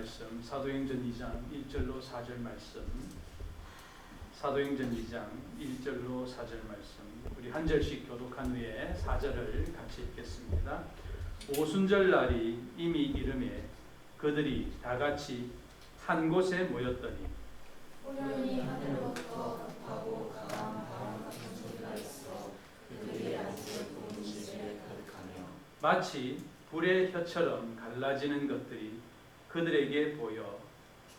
말씀 사도행전 2장 1절로 4절 말씀 사도행전 2장 1절로 4절 말씀 우리 한 절씩 교독한 후에 4절을 같이 읽겠습니다. 오순절 날이 이미 이르매 그들이 다 같이 한 곳에 모였더니 호련히 하늘로부터 급하고 강한 바람 같은 소리가 있어 그들이 안식을 부은 집에 가득하며 마치 불의 혀처럼 갈라지는 것들이 그들에게 보여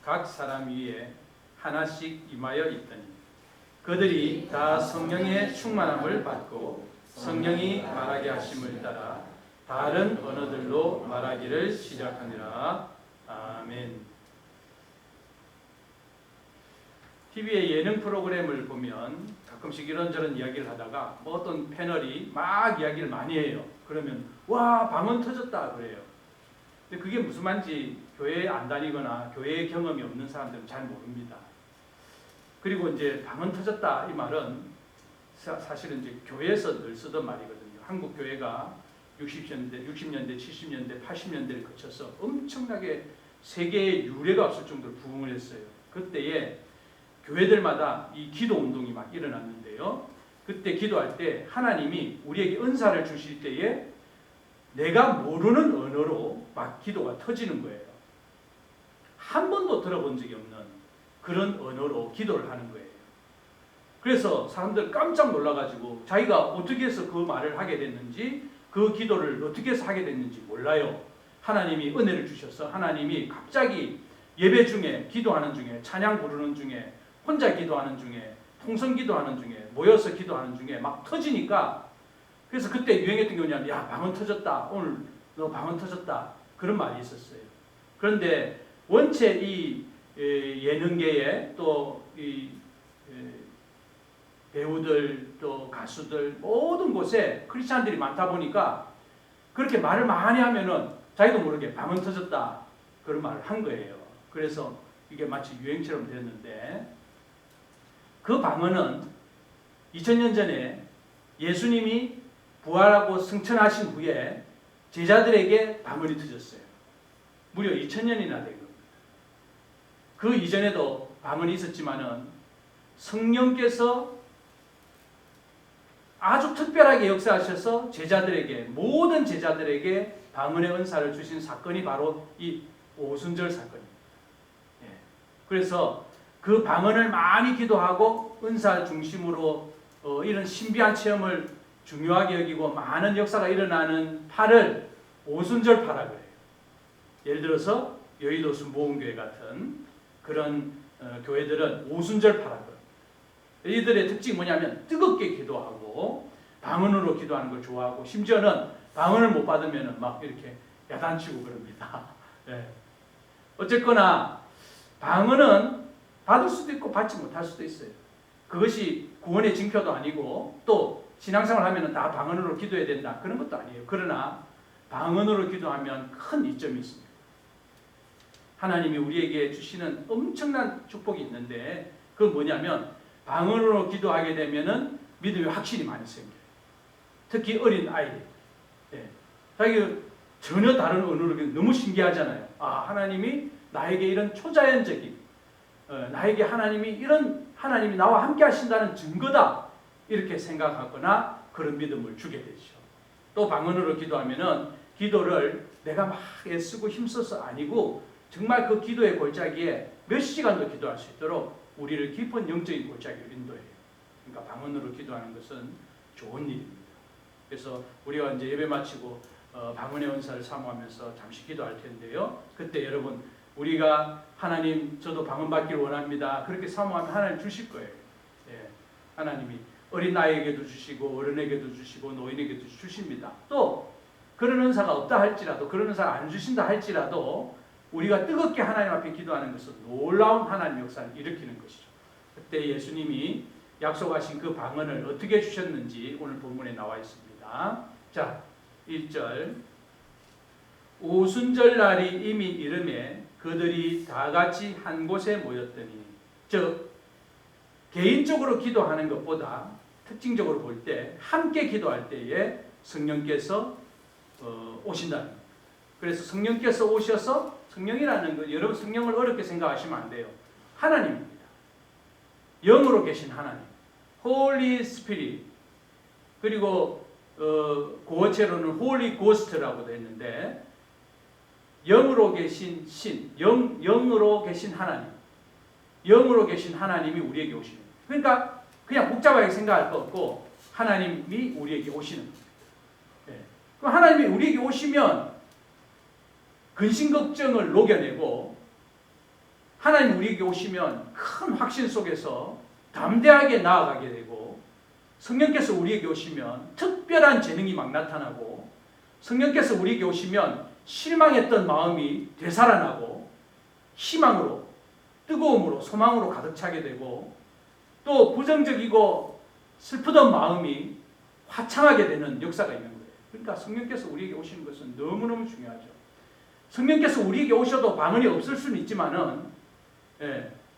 각 사람 위에 하나씩 임하여 있더니 그들이 다 성령의 충만함을 받고 성령이 말하게 하심을 따라 다른 언어들로 말하기를 시작하니라. 아멘. TV의 예능 프로그램을 보면 가끔씩 이런저런 이야기를 하다가 뭐 어떤 패널이 막 이야기를 많이 해요. 그러면 와 방언 터졌다 그래요. 근데 그게 무슨 말인지 교회에 안 다니거나 교회의 경험이 없는 사람들은 잘 모릅니다. 그리고 이제 방언 터졌다 이 말은 사실은 이제 교회에서 늘 쓰던 말이거든요. 한국 교회가 60년대, 70년대, 80년대를 거쳐서 엄청나게 세계에 유례가 없을 정도로 부흥을 했어요. 그때에 교회들마다 이 기도 운동이 막 일어났는데요. 그때 기도할 때 하나님이 우리에게 은사를 주실 때에 내가 모르는 언어로 막 기도가 터지는 거예요. 한 번도 들어본 적이 없는 그런 언어로 기도를 하는 거예요. 그래서 사람들 깜짝 놀라가지고 자기가 어떻게 해서 그 말을 하게 됐는지 그 기도를 어떻게 해서 하게 됐는지 몰라요. 하나님이 은혜를 주셔서 하나님이 갑자기 예배 중에 기도하는 중에 찬양 부르는 중에 혼자 기도하는 중에 통성 기도하는 중에 모여서 기도하는 중에 막 터지니까 그래서 그때 유행했던 게 뭐냐면 야 방언 터졌다. 오늘 너 방언 터졌다. 그런 말이 있었어요. 그런데 원체 이 예능계에 또 이 배우들 또 가수들 모든 곳에 크리스찬들이 많다 보니까 그렇게 말을 많이 하면은 자기도 모르게 방언 터졌다. 그런 말을 한 거예요. 그래서 이게 마치 유행처럼 됐는데 그 방언은 2000년 전에 예수님이 부활하고 승천하신 후에 제자들에게 방언이 터졌어요. 무려 2000년이나 된 겁니다. 그 이전에도 방언이 있었지만은 성령께서 아주 특별하게 역사하셔서 제자들에게 모든 제자들에게 방언의 은사를 주신 사건이 바로 이 오순절 사건입니다. 예. 그래서 그 방언을 많이 기도하고 은사 중심으로 이런 신비한 체험을 중요하게 여기고 많은 역사가 일어나는 파를 오순절파라고 해요. 예를 들어서 여의도 순복음교회 같은 그런 교회들은 오순절파라고 해요. 이들의 특징이 뭐냐면 뜨겁게 기도하고 방언으로 기도하는 걸 좋아하고 심지어는 방언을 못 받으면 막 이렇게 야단치고 그럽니다. 네. 어쨌거나 방언은 받을 수도 있고 받지 못할 수도 있어요. 그것이 구원의 징표도 아니고 또 신앙생활 하면 다 방언으로 기도해야 된다. 그런 것도 아니에요. 그러나 방언으로 기도하면 큰 이점이 있습니다. 하나님이 우리에게 주시는 엄청난 축복이 있는데 그건 뭐냐면 방언으로 기도하게 되면은 믿음이 확실히 많이 생겨요. 특히 어린 아이들. 예. 자기 전혀 다른 언어로 너무 신기하잖아요. 아, 하나님이 나에게 이런 초자연적인 나에게 하나님이 나와 함께 하신다는 증거다. 이렇게 생각하거나 그런 믿음을 주게 되죠. 또 방언으로 기도하면은 기도를 내가 막 애쓰고 힘써서 아니고 정말 그 기도의 골짜기에 몇 시간도 기도할 수 있도록 우리를 깊은 영적인 골짜기로 인도해요. 그러니까 방언으로 기도하는 것은 좋은 일입니다. 그래서 우리가 이제 예배 마치고 방언의 은사를 사모하면서 잠시 기도할 텐데요. 그때 여러분 우리가 하나님 저도 방언 받기를 원합니다. 그렇게 사모하면 하나님 주실 거예요. 예. 하나님이 어린아이에게도 주시고 어른에게도 주시고 노인에게도 주십니다. 또 그런 은사가 없다 할지라도 그런 은사를 안 주신다 할지라도 우리가 뜨겁게 하나님 앞에 기도하는 것은 놀라운 하나님 역사를 일으키는 것이죠. 그때 예수님이 약속하신 그 방언을 어떻게 주셨는지 오늘 본문에 나와 있습니다. 자, 1절 오순절 날이 이미 이르매 그들이 다 같이 한 곳에 모였더니 즉 개인적으로 기도하는 것보다 특징적으로 볼 때 함께 기도할 때에 성령께서 오신다는 겁니다. 그래서 성령께서 오셔서, 성령이라는 거 여러분 성령을 어렵게 생각하시면 안 돼요. 하나님입니다. 영으로 계신 하나님, Holy Spirit. 그리고 고어체로는 Holy Ghost라고도 했는데, 영으로 계신 신, 영으로 계신 하나님, 영으로 계신 하나님이 우리에게 오시는 거예요. 그러니까 그냥 복잡하게 생각할 거 없고 하나님이 우리에게 오시는 거예요. 네. 그럼 하나님이 우리에게 오시면 근심 걱정을 녹여내고, 하나님 우리에게 오시면 큰 확신 속에서 담대하게 나아가게 되고, 성령께서 우리에게 오시면 특별한 재능이 막 나타나고, 성령께서 우리에게 오시면 실망했던 마음이 되살아나고 희망으로, 뜨거움으로, 소망으로 가득 차게 되고, 또 부정적이고 슬프던 마음이 화창하게 되는 역사가 있는 거예요. 그러니까 성령께서 우리에게 오시는 것은 너무너무 중요하죠. 성령께서 우리에게 오셔도 방언이 없을 수는 있지만은,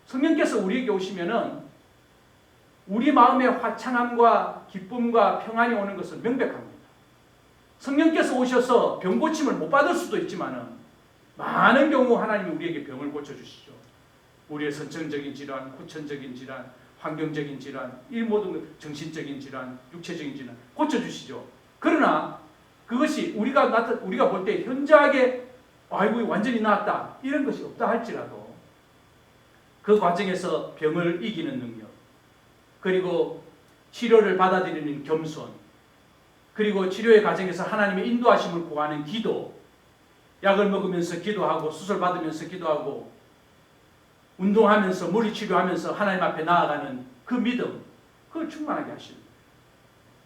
성령께서 우리에게 오시면은 우리 마음의 화창함과 기쁨과 평안이 오는 것은 명백합니다. 성령께서 오셔서 병 고침을 못 받을 수도 있지만은 많은 경우 하나님이 우리에게 병을 고쳐주시죠. 우리의 선천적인 질환, 후천적인 질환, 환경적인 질환, 이 모든 정신적인 질환, 육체적인 질환 고쳐주시죠. 그러나 그것이 우리가 볼 때 현저하게 아이고 완전히 나았다 이런 것이 없다 할지라도, 그 과정에서 병을 이기는 능력, 그리고 치료를 받아들이는 겸손, 그리고 치료의 과정에서 하나님의 인도하심을 구하는 기도, 약을 먹으면서 기도하고 수술 받으면서 기도하고 운동하면서 물리치료하면서 하나님 앞에 나아가는 그 믿음, 그걸 충만하게 하십니다.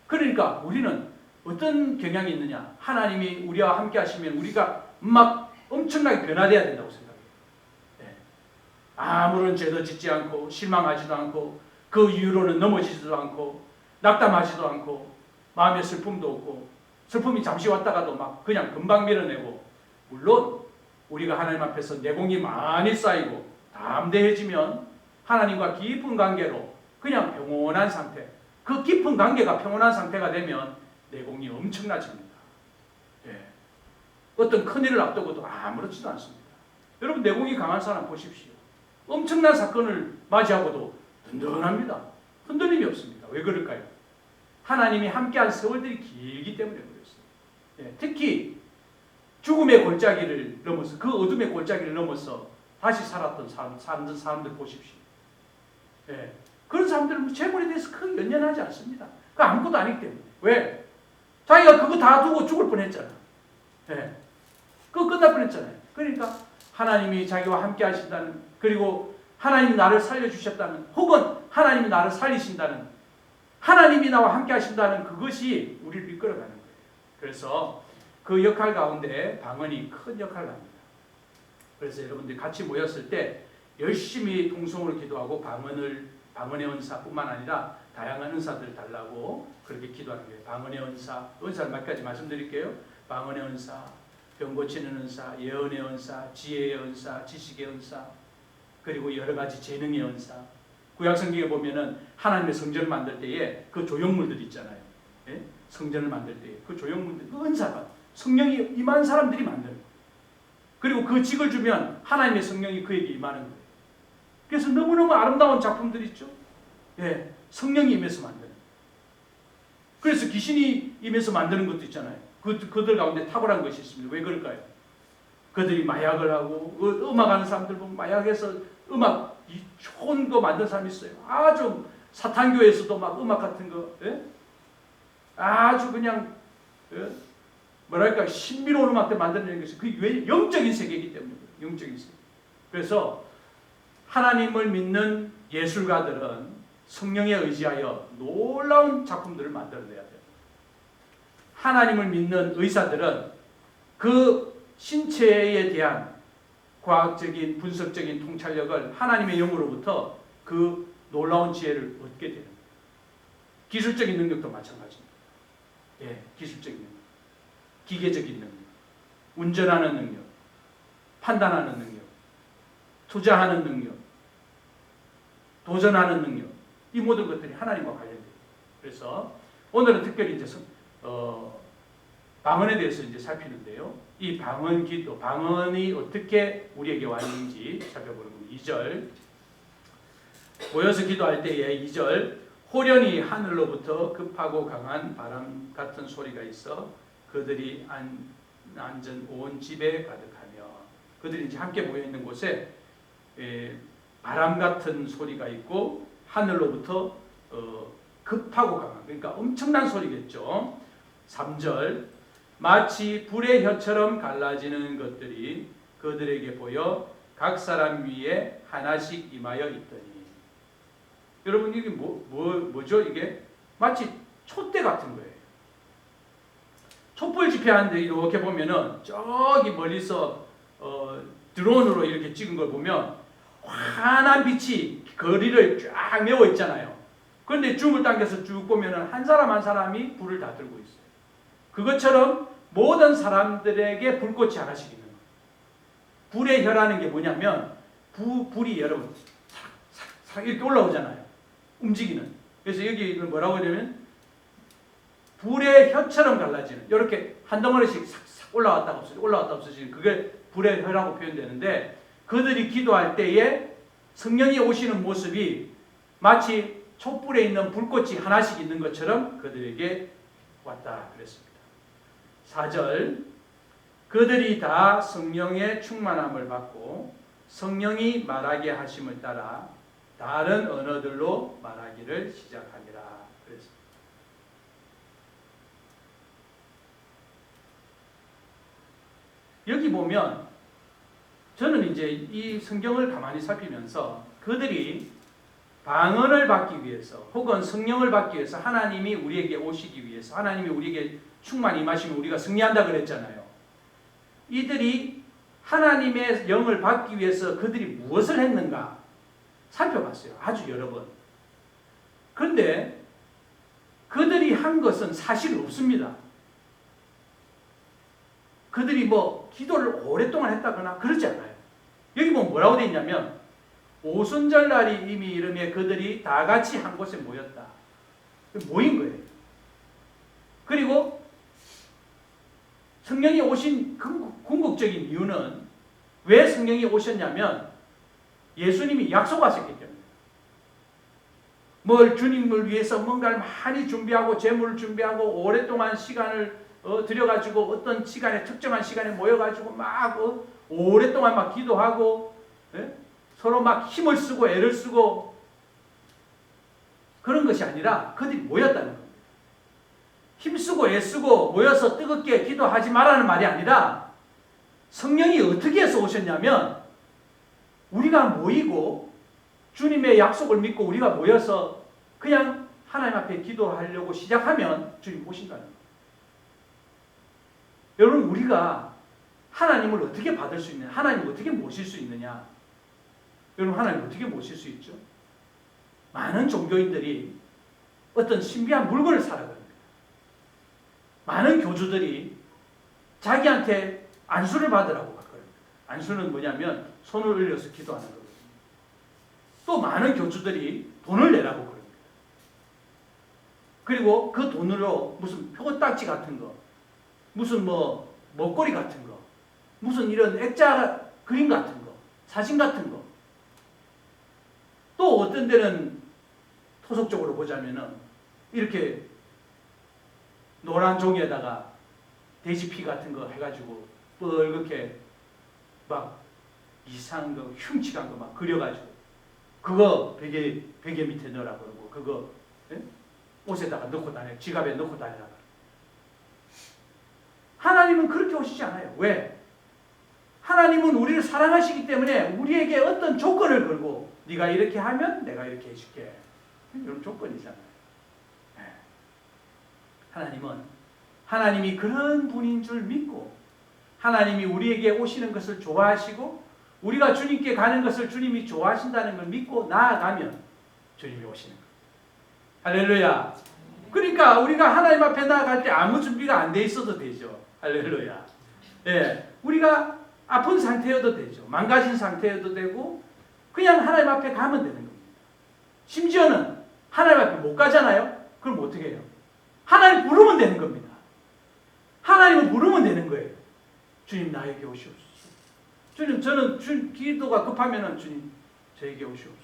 그러니까 우리는 어떤 경향이 있느냐, 하나님이 우리와 함께 하시면 우리가 막 엄청나게 변화되어야 된다고 생각해요. 아무런 죄도 짓지 않고 실망하지도 않고 그 이유로는 넘어지지도 않고 낙담하지도 않고 마음의 슬픔도 없고, 슬픔이 잠시 왔다가도 막 그냥 금방 밀어내고, 물론 우리가 하나님 앞에서 내공이 많이 쌓이고 담대해지면 하나님과 깊은 관계로 그냥 평온한 상태, 그 깊은 관계가 평온한 상태가 되면 내공이 엄청나집니다. 어떤 큰일을 앞두고도 아무렇지도 않습니다. 여러분 내공이 강한 사람 보십시오. 엄청난 사건을 맞이하고도 든든합니다. 흔들림이 없습니다. 왜 그럴까요? 하나님이 함께한 세월들이 길기 때문에 그렇습니다. 특히 죽음의 골짜기를 넘어서, 그 어둠의 골짜기를 넘어서 다시 살았던 사람들 보십시오. 그런 사람들은 재물에 대해서 크게 연연하지 않습니다. 그 아무것도 아니기 때문에. 왜? 자기가 그거 다 두고 죽을 뻔했잖아. 그거 끝날 뻔했잖아요. 그러니까 하나님이 자기와 함께 하신다는, 그리고 하나님이 나를 살려주셨다는, 혹은 하나님이 나를 살리신다는, 하나님이 나와 함께 하신다는 그것이 우리를 이끌어가는 거예요. 그래서 그 역할 가운데 방언이 큰 역할을 합니다. 그래서 여러분들이 같이 모였을 때 열심히 통성으로 기도하고 방언의 은사뿐만 아니라 다양한 은사들을 달라고 그렇게 기도하는 거예요. 방언의 은사를 몇 가지 말씀드릴게요. 방언의 은사, 병 고치는 은사, 예언의 은사, 지혜의 은사, 지식의 은사, 그리고 여러 가지 재능의 은사. 구약성경에 보면은 하나님의 성전을 만들 때에 그 조형물들 있잖아요. 성전을 만들 때에 그 조형물들, 그 은사가 성령이 임한 사람들이 만드는 거예요. 그리고 그 직을 주면 하나님의 성령이 그에게 임하는 거예요. 그래서 너무너무 아름다운 작품들 있죠. 성령이 임해서 만드는. 그래서 귀신이 임해서 만드는 것도 있잖아요. 그들 가운데 탁월한 것이 있습니다. 왜 그럴까요? 그들이 마약을 하고, 음악하는 사람들 보면 마약해서 음악 좋은 거 만든 사람이 있어요. 아주 사탄교에서도 막 음악 같은 거, 아주 그냥 뭐랄까 신비로운 음악들 만드는 것이 그 영적인 세계이기 때문에, 영적인 세계. 그래서 하나님을 믿는 예술가들은 성령에 의지하여 놀라운 작품들을 만들어내야 돼요. 하나님을 믿는 의사들은 그 신체에 대한 과학적인 분석적인 통찰력을 하나님의 영으로부터 그 놀라운 지혜를 얻게 되는 거예요. 기술적인 능력도 마찬가지입니다. 기술적인 능력, 기계적인 능력, 운전하는 능력, 판단하는 능력, 투자하는 능력, 도전하는 능력, 이 모든 것들이 하나님과 관련돼요. 그래서 오늘은 특별히 이제 방언에 대해서 이제 살피는데요. 이 방언 기도, 방언이 어떻게 우리에게 왔는지 살펴보는 겁니다. 2절. 모여서 기도할 때에 2절. 호련히 하늘로부터 급하고 강한 바람 같은 소리가 있어 그들이 앉은 온 집에 가득하며, 그들이 이제 함께 모여 있는 곳에 바람 같은 소리가 있고 하늘로부터 급하고 강한, 그러니까 엄청난 소리겠죠. 3절. 마치 불의 혀처럼 갈라지는 것들이 그들에게 보여 각 사람 위에 하나씩 임하여 있더니. 여러분 이게 뭐죠? 이게 마치 촛대 같은 거예요. 촛불 집회하는데 이렇게 보면은 저기 멀리서 드론으로 이렇게 찍은 걸 보면 환한 빛이 거리를 쫙 메워 있잖아요. 그런데 줌을 당겨서 쭉 보면은 한 사람 한 사람이 불을 다 들고 있어요. 그것처럼 모든 사람들에게 불꽃이 하나씩 있는 거예요. 불의 혀라는 게 뭐냐면 불이 여러분 싹 이렇게 올라오잖아요. 움직이는. 그래서 여기 뭐라고 하냐면 불의 혀처럼 갈라지는, 이렇게 한 덩어리씩 싹싹 올라왔다가 없어지고 올라왔다가 없어지는, 그게 불의 혀라고 표현되는데, 그들이 기도할 때에 성령이 오시는 모습이 마치 촛불에 있는 불꽃이 하나씩 있는 것처럼 그들에게 왔다 그랬습니다. 4절. 그들이 다 성령의 충만함을 받고 성령이 말하게 하심을 따라 다른 언어들로 말하기를 시작하니라 그랬습니다. 여기 보면 저는 이제 이 성경을 가만히 살피면서 그들이 방언을 받기 위해서 혹은 성령을 받기 위해서, 하나님이 우리에게 오시기 위해서, 하나님이 우리에게 충만히 임하시면 우리가 승리한다 그랬잖아요. 이들이 하나님의 영을 받기 위해서 그들이 무엇을 했는가 살펴봤어요. 아주 여러 번. 그런데 그들이 한 것은 사실 없습니다. 그들이 뭐 기도를 오랫동안 했다거나 그러지 않아요. 여기 보면 뭐라고 되어 있냐면 오순절 날이 이미 이르매 그들이 다 같이 한 곳에 모였다. 모인 거예요. 그리고 성령이 오신 궁극적인 이유는, 왜 성령이 오셨냐면 예수님이 약속하셨기 때문에. 뭘 주님을 위해서 뭔가를 많이 준비하고 재물을 준비하고 오랫동안 시간을 들여가지고 어떤 시간에, 특정한 시간에 모여가지고 막 오랫동안 막 기도하고, 예? 서로 막 힘을 쓰고 애를 쓰고 그런 것이 아니라 그들이 모였다는 겁니다. 힘쓰고 애쓰고 모여서 뜨겁게 기도하지 말라는 말이 아니라, 성령이 어떻게 해서 오셨냐면 우리가 모이고 주님의 약속을 믿고 우리가 모여서 그냥 하나님 앞에 기도하려고 시작하면 주님 오신다는 거예요. 여러분, 우리가 하나님을 어떻게 받을 수 있느냐, 하나님을 어떻게 모실 수 있느냐. 여러분, 하나님을 어떻게 모실 수 있죠? 많은 종교인들이 어떤 신비한 물건을 살아갑니다. 많은 교주들이 자기한테 안수를 받으라고 갔거든요. 안수는 뭐냐면 손을 올려서 기도하는 거거든요. 또 많은 교주들이 돈을 내라고 그럽니다. 그리고 그 돈으로 무슨 표딱지 같은 거, 무슨 뭐 먹거리 같은 거, 무슨 이런 액자 그림 같은 거, 사진 같은 거. 또 어떤 데는 토속적으로 보자면은 이렇게 노란 종이에다가 돼지피 같은 거 해가지고 뻘겋게 막 이상한 거, 흉측한 거 막 그려가지고 그거 베개 밑에 넣으라고 그러고, 그거 옷에다가 넣고 다녀, 지갑에 넣고 다니라고. 하나님은 그렇게 오시지 않아요. 왜? 하나님은 우리를 사랑하시기 때문에 우리에게 어떤 조건을 걸고, 네가 이렇게 하면 내가 이렇게 해줄게, 이런 조건이잖아요. 하나님이 그런 분인 줄 믿고, 하나님이 우리에게 오시는 것을 좋아하시고 우리가 주님께 가는 것을 주님이 좋아하신다는 걸 믿고 나아가면 주님이 오시는 거예요. 할렐루야. 그러니까 우리가 하나님 앞에 나아갈 때 아무 준비가 안 돼 있어도 되죠. 할렐루야. 예, 우리가 아픈 상태여도 되죠. 망가진 상태여도 되고 그냥 하나님 앞에 가면 되는 겁니다. 심지어는 하나님 앞에 못 가잖아요. 그럼 어떻게 해요? 하나님 부르면 되는 겁니다. 하나님을 부르면 되는 거예요. 주님 나에게 오시옵소서. 주님 저는 기도가 급하면은 주님 저에게 오시옵소서.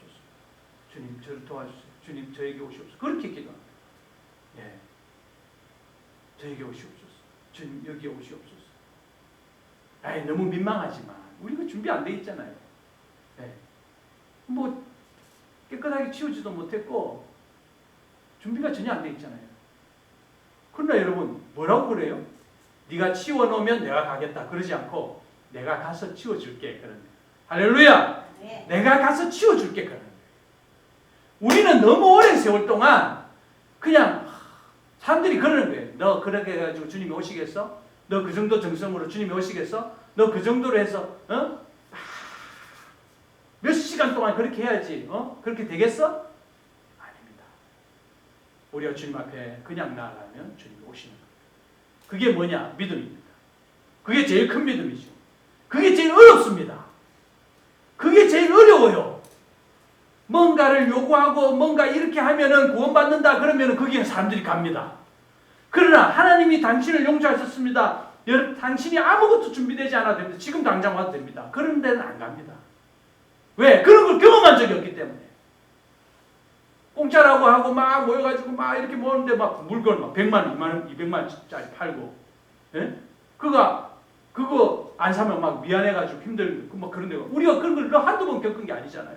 주님 저를 도와주세요. 주님 저에게 오시옵소서. 그렇게 기도합니다. 예. 저에게 오시옵소서. 주님 여기에 오시옵소서. 아이 너무 민망하지만 우리가 준비 안 돼 있잖아요. 예. 뭐 깨끗하게 치우지도 못했고 준비가 전혀 안 돼 있잖아요. 그러나 여러분 뭐라고 그래요? 네가 치워놓으면 내가 가겠다. 그러지 않고 내가 가서 치워줄게. 그런 할렐루야. 네. 내가 가서 치워줄게. 그런 우리는 너무 오랜 세월 동안 그냥 사람들이 그러는 거예요. 너 그렇게 해가지고 주님이 오시겠어? 너 그 정도 정성으로 주님이 오시겠어? 너 그 정도로 해서 몇 시간 동안 그렇게 해야지 그렇게 되겠어? 아닙니다. 우리가 주님 앞에 그냥 나아가면 주님이 오시는 거예요. 그게 뭐냐? 믿음입니다. 그게 제일 큰 믿음이죠. 그게 제일 어렵습니다. 그게 제일 어려워요. 뭔가를 요구하고 뭔가 이렇게 하면은 구원받는다 그러면은 거기에 사람들이 갑니다. 그러나 하나님이 당신을 용서하셨습니다. 당신이 아무것도 준비되지 않아도 됩니다. 지금 당장 와도 됩니다. 그런 데는 안 갑니다. 왜? 그런 걸 경험한 적이 없기 때문에. 공짜라고 하고 막 모여가지고 막 이렇게 모으는데 막 물건 막 100만 원, 2만 원, 200만 원짜리 팔고, 예? 그거 안 사면 막 미안해가지고 힘들고 막 그런 데가. 우리가 그런 걸 한두 번 겪은 게 아니잖아요.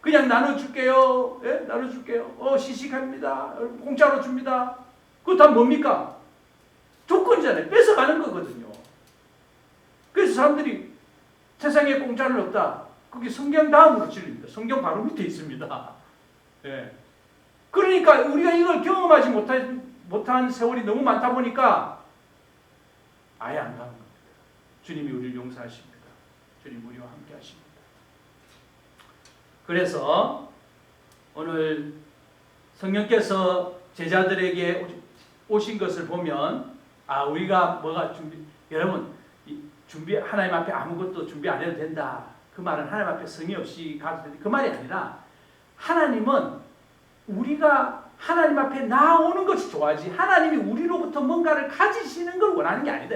그냥 나눠줄게요. 예? 나눠줄게요. 시식합니다. 공짜로 줍니다. 그거 다 뭡니까? 조건이잖아요. 뺏어가는 거거든요. 그래서 사람들이 세상에 공짜는 없다. 그게 성경 다음으로 진리입니다. 성경 바로 밑에 있습니다. 예. 그러니까 우리가 이걸 경험하지 못한 세월이 너무 많다 보니까 아예 안 가는 겁니다. 주님이 우리를 용서하십니다. 주님 우리와 함께 하십니다. 그래서 오늘 성령께서 제자들에게 오신 것을 보면 우리가 뭐가 여러분 하나님 앞에 아무것도 준비 안 해도 된다. 그 말은 하나님 앞에 성의 없이 가도 된다. 그 말이 아니라 하나님은 우리가 하나님 앞에 나오는 것이 좋아하지 하나님이 우리로부터 뭔가를 가지시는 걸 원하는 게 아니다.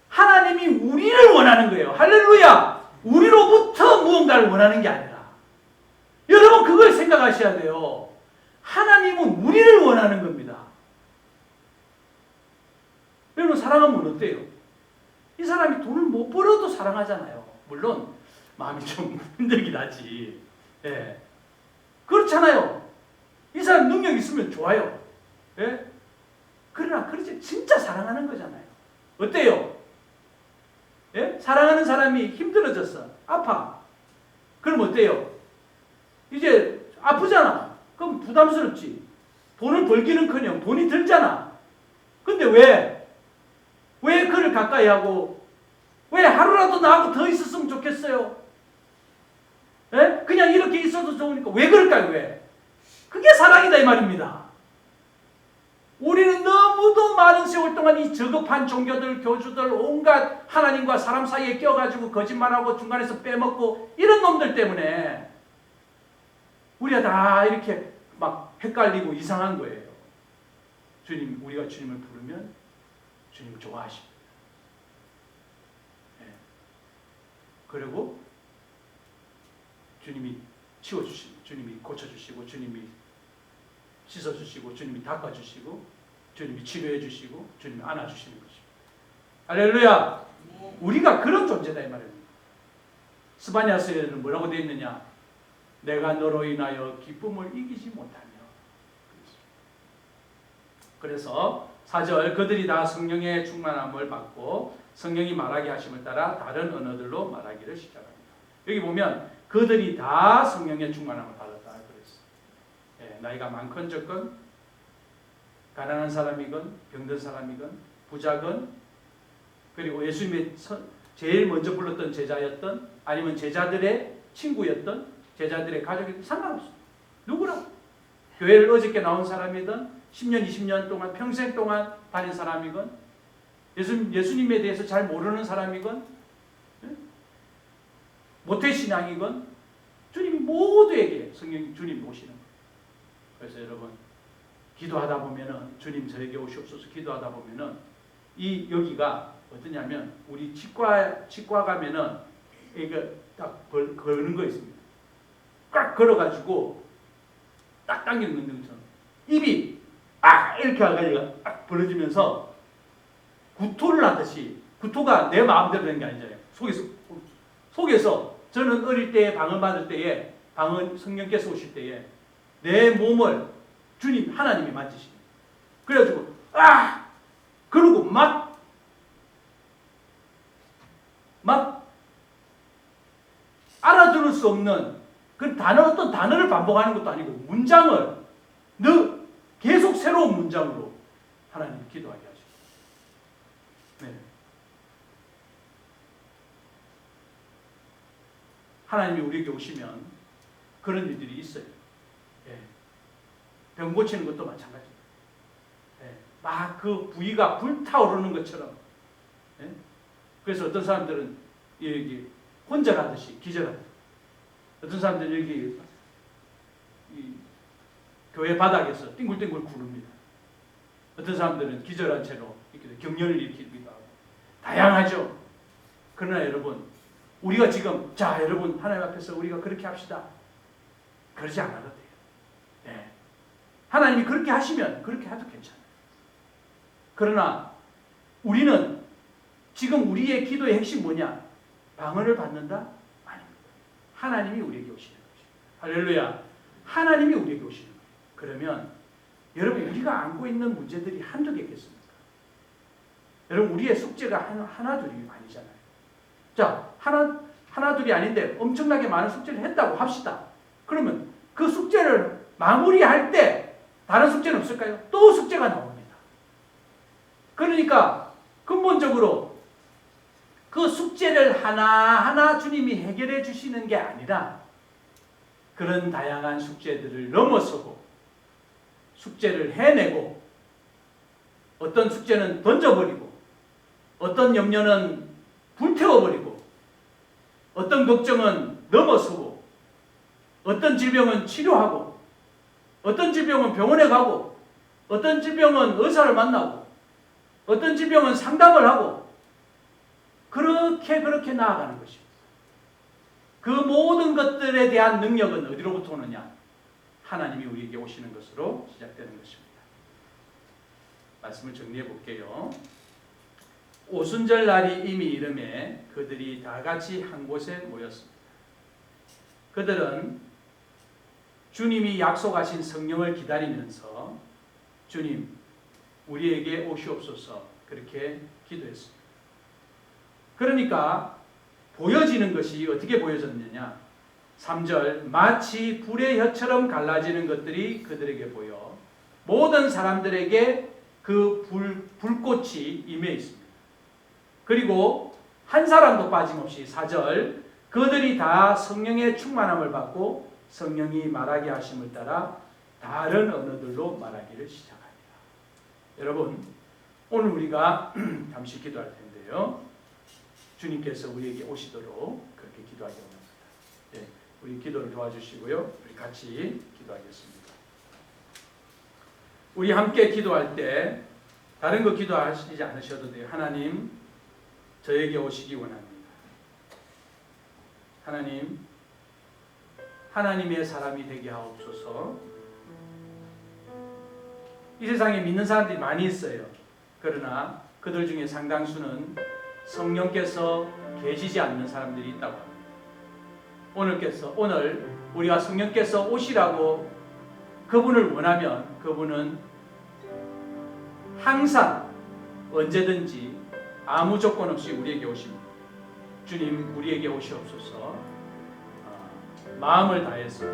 하나님이 우리를 원하는 거예요. 할렐루야. 우리로부터 무언가를 원하는 게 아니라 여러분 그걸 생각하셔야 돼요. 하나님은 우리를 원하는 겁니다. 여러분 사랑하면 어때요? 이 사람이 돈을 못 벌어도 사랑하잖아요. 물론 마음이 좀 힘들긴 하지. 예. 그렇잖아요. 이 사람 능력 있으면 좋아요. 예? 그러나 그렇지 진짜 사랑하는 거잖아요. 어때요? 예? 사랑하는 사람이 힘들어졌어. 아파. 그럼 어때요? 이제 아프잖아. 그럼 부담스럽지. 돈을 벌기는커녕 돈이 들잖아. 근데 왜 그를 가까이 하고 왜 하루라도 나하고 더 있었으면 좋겠어요? 예? 그냥 이렇게 있어도 좋으니까 왜 그럴까요? 왜? 그게 사랑이다 이 말입니다. 우리는 너무도 많은 세월 동안 이 저급한 종교들, 교주들, 온갖 하나님과 사람 사이에 껴가지고 거짓말하고 중간에서 빼먹고 이런 놈들 때문에 우리가 다 이렇게 막 헷갈리고 이상한 거예요. 우리가 주님을 부르면 주님 좋아하십니다. 네. 그리고 주님이 치워주시고, 주님이 고쳐주시고, 주님이 씻어주시고, 주님이 닦아주시고, 주님이 치료해주시고, 주님이 안아주시는 것입니다. 할렐루야! 네. 우리가 그런 존재다 이 말입니다. 스바냐서에는 뭐라고 되어 있느냐? 내가 너로 인하여 기쁨을 이기지 못하며. 그래서 4절 그들이 다 성령의 충만함을 받고 성령이 말하게 하심을 따라 다른 언어들로 말하기를 시작합니다. 여기 보면 그들이 다 성령의 충만함을 받았다 그랬어. 예, 나이가 많건 적건 가난한 사람이건 병든 사람이건 부자건 그리고 예수님의 제일 먼저 불렀던 제자였던 아니면 제자들의 친구였던 제자들의 가족이 상관없습니다. 누구나 교회를 어저께 나온 사람이든 10년, 20년 동안 평생 동안 다닌 사람이건 예수님에 대해서 잘 모르는 사람이건 모태신앙이건 주님이 모두에게 성령 주님 오시는 거예요. 그래서 여러분 기도하다 보면은 주님 저에게 오시옵소서 기도하다 보면은 이 여기가 어떠냐면 우리 치과 가면은 이거 딱 거는 거 있습니다. 꽉 걸어가지고 딱 당기는 것처럼 입이 이렇게 하가지고 딱 벌어지면서 구토를 하듯이, 구토가 내 마음대로 되는 게 아니잖아요. 속에서 저는 어릴 때 방언 받을 때에, 방언 성령께서 오실 때에 내 몸을 주님 하나님이 만지십니다. 그래가지고 그러고 막 알아들을 수 없는 그 어떤 단어를 반복하는 것도 아니고 문장을 계속 새로운 문장으로 하나님 기도하게 하시고. 네. 하나님이 우리에게 오시면 그런 일들이 있어요. 예. 병 고치는 것도 마찬가지입니다. 예. 막 그 부위가 불타오르는 것처럼. 예. 그래서 어떤 사람들은 여기 혼절하듯이 기절하듯이, 어떤 사람들은 여기 이 교회 바닥에서 띵굴띵굴 구릅니다. 어떤 사람들은 기절한 채로 이렇게 경련을 일으키기도 하고 다양하죠. 그러나 여러분, 우리가 지금 여러분 하나님 앞에서 우리가 그렇게 합시다. 그러지 않아도 돼요. 네. 하나님이 그렇게 하시면 그렇게 해도 괜찮아요. 그러나 우리는 지금 우리의 기도의 핵심 뭐냐? 방언을 받는다? 아닙니다. 하나님이 우리에게 오시는 것입니다. 할렐루야. 하나님이 우리에게 오시는 거예요. 그러면 여러분, 우리가 안고 있는 문제들이 한두 개겠습니까? 여러분, 우리의 숙제가 하나 둘이 아니잖아요. 자, 하나 둘이 아닌데 엄청나게 많은 숙제를 했다고 합시다. 그러면 그 숙제를 마무리할 때 다른 숙제는 없을까요? 또 숙제가 나옵니다. 그러니까 근본적으로 그 숙제를 하나하나 주님이 해결해 주시는 게 아니라 그런 다양한 숙제들을 넘어서고 숙제를 해내고, 어떤 숙제는 던져버리고, 어떤 염려는 불태워버리고, 어떤 걱정은 넘어서고, 어떤 질병은 치료하고, 어떤 질병은 병원에 가고, 어떤 질병은 의사를 만나고, 어떤 질병은 상담을 하고, 그렇게 나아가는 것입니다. 그 모든 것들에 대한 능력은 어디로부터 오느냐? 하나님이 우리에게 오시는 것으로 시작되는 것입니다. 말씀을 정리해 볼게요. 오순절 날이 이미 이름에 그들이 다 같이 한 곳에 모였습니다. 그들은 주님이 약속하신 성령을 기다리면서 주님, 우리에게 오시옵소서 그렇게 기도했습니다. 그러니까 보여지는 것이 어떻게 보여졌느냐? 3절, 마치 불의 혀처럼 갈라지는 것들이 그들에게 보여 모든 사람들에게 그 불꽃이 임해 있습니다. 그리고 한 사람도 빠짐없이 4절, 그들이 다 성령의 충만함을 받고 성령이 말하게 하심을 따라 다른 언어들로 말하기를 시작합니다. 여러분, 오늘 우리가 잠시 기도할 텐데요. 주님께서 우리에게 오시도록 그렇게 기도하기 원합니다. 네, 우리 기도를 도와주시고요. 우리 같이 기도하겠습니다. 우리 함께 기도할 때 다른 거 기도하시지 않으셔도 돼요. 하나님, 저에게 오시기 원합니다. 하나님, 하나님의 사람이 되게 하옵소서. 이 세상에 믿는 사람들이 많이 있어요. 그러나 그들 중에 상당수는 성령께서 계시지 않는 사람들이 있다고 합니다. 오늘 우리가 성령께서 오시라고 그분을 원하면 그분은 항상 언제든지 아무 조건 없이 우리에게 오십니다. 주님, 우리에게 오시옵소서. 마음을 다해서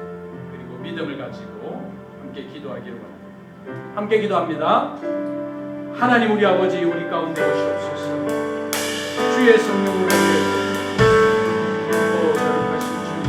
그리고 믿음을 가지고 함께 기도하기를 원합니다. 함께 기도합니다. 하나님, 우리 아버지, 우리 가운데 오시옵소서. 주의 성령으로 거룩하신 주님,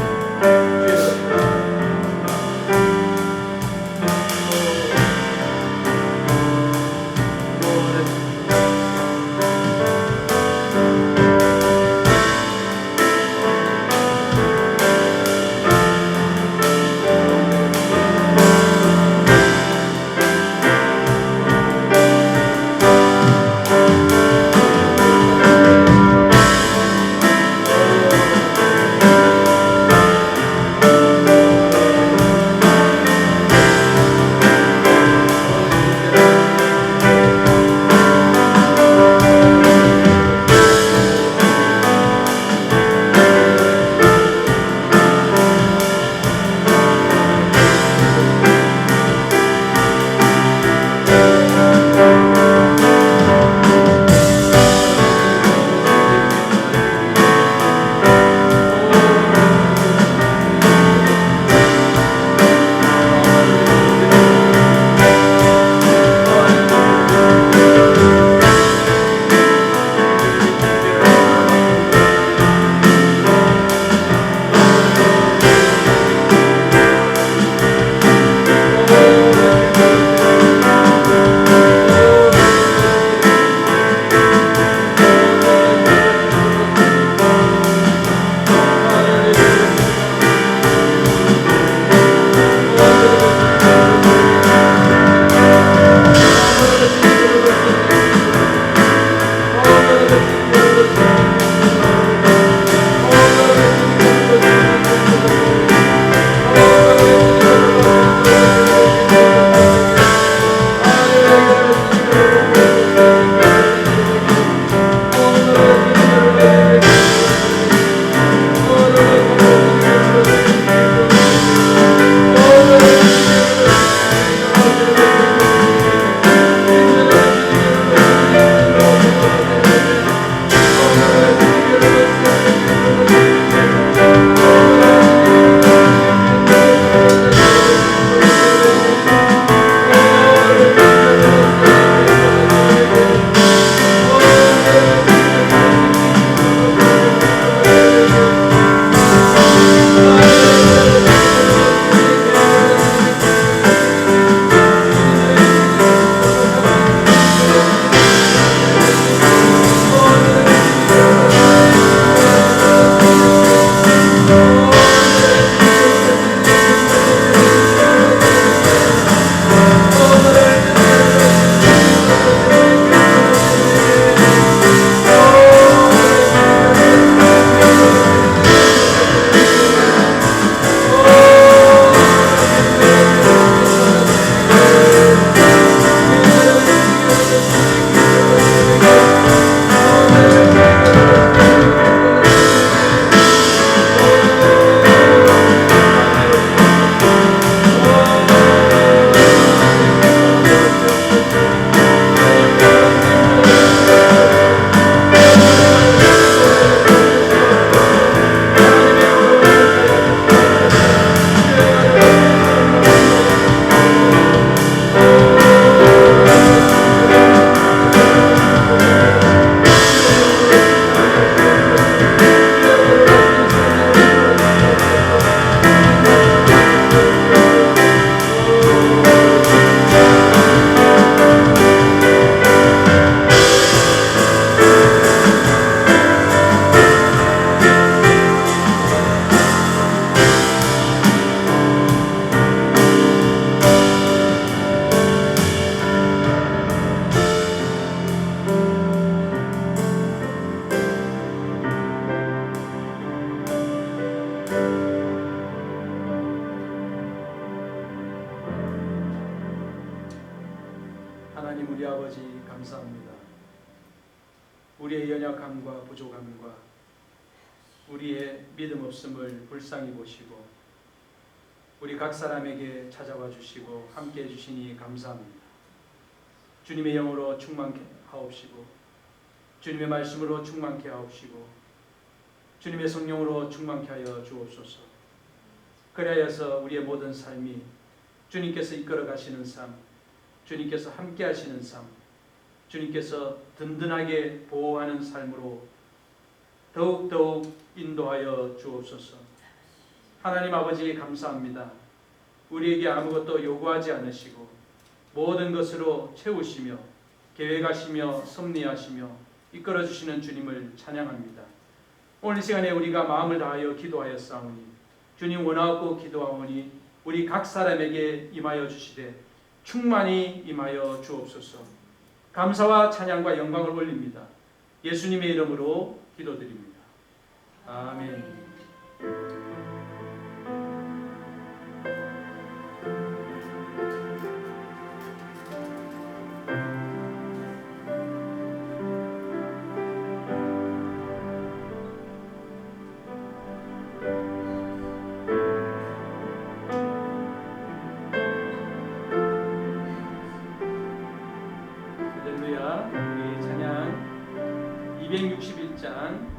우리의 연약함과 부족함과 우리의 믿음 없음을 불쌍히 보시고 우리 각 사람에게 찾아와 주시고 함께 해주시니 감사합니다. 주님의 영으로 충만케 하옵시고 주님의 말씀으로 충만케 하옵시고 주님의 성령으로 충만케 하여 주옵소서. 그리하여서 우리의 모든 삶이 주님께서 이끌어 가시는 삶, 주님께서 함께 하시는 삶, 주님께서 든든하게 보호하는 삶으로 더욱더욱 인도하여 주옵소서. 하나님 아버지 감사합니다. 우리에게 아무것도 요구하지 않으시고 모든 것으로 채우시며 계획하시며 섭리하시며 이끌어 주시는 주님을 찬양합니다. 오늘 이 시간에 우리가 마음을 다하여 기도하였사오니 주님 원하옵고 기도하오니 우리 각 사람에게 임하여 주시되 충만히 임하여 주옵소서. 감사와 찬양과 영광을 올립니다. 예수님의 이름으로 기도드립니다. 아멘. 할렐루야. 우리 찬양 261장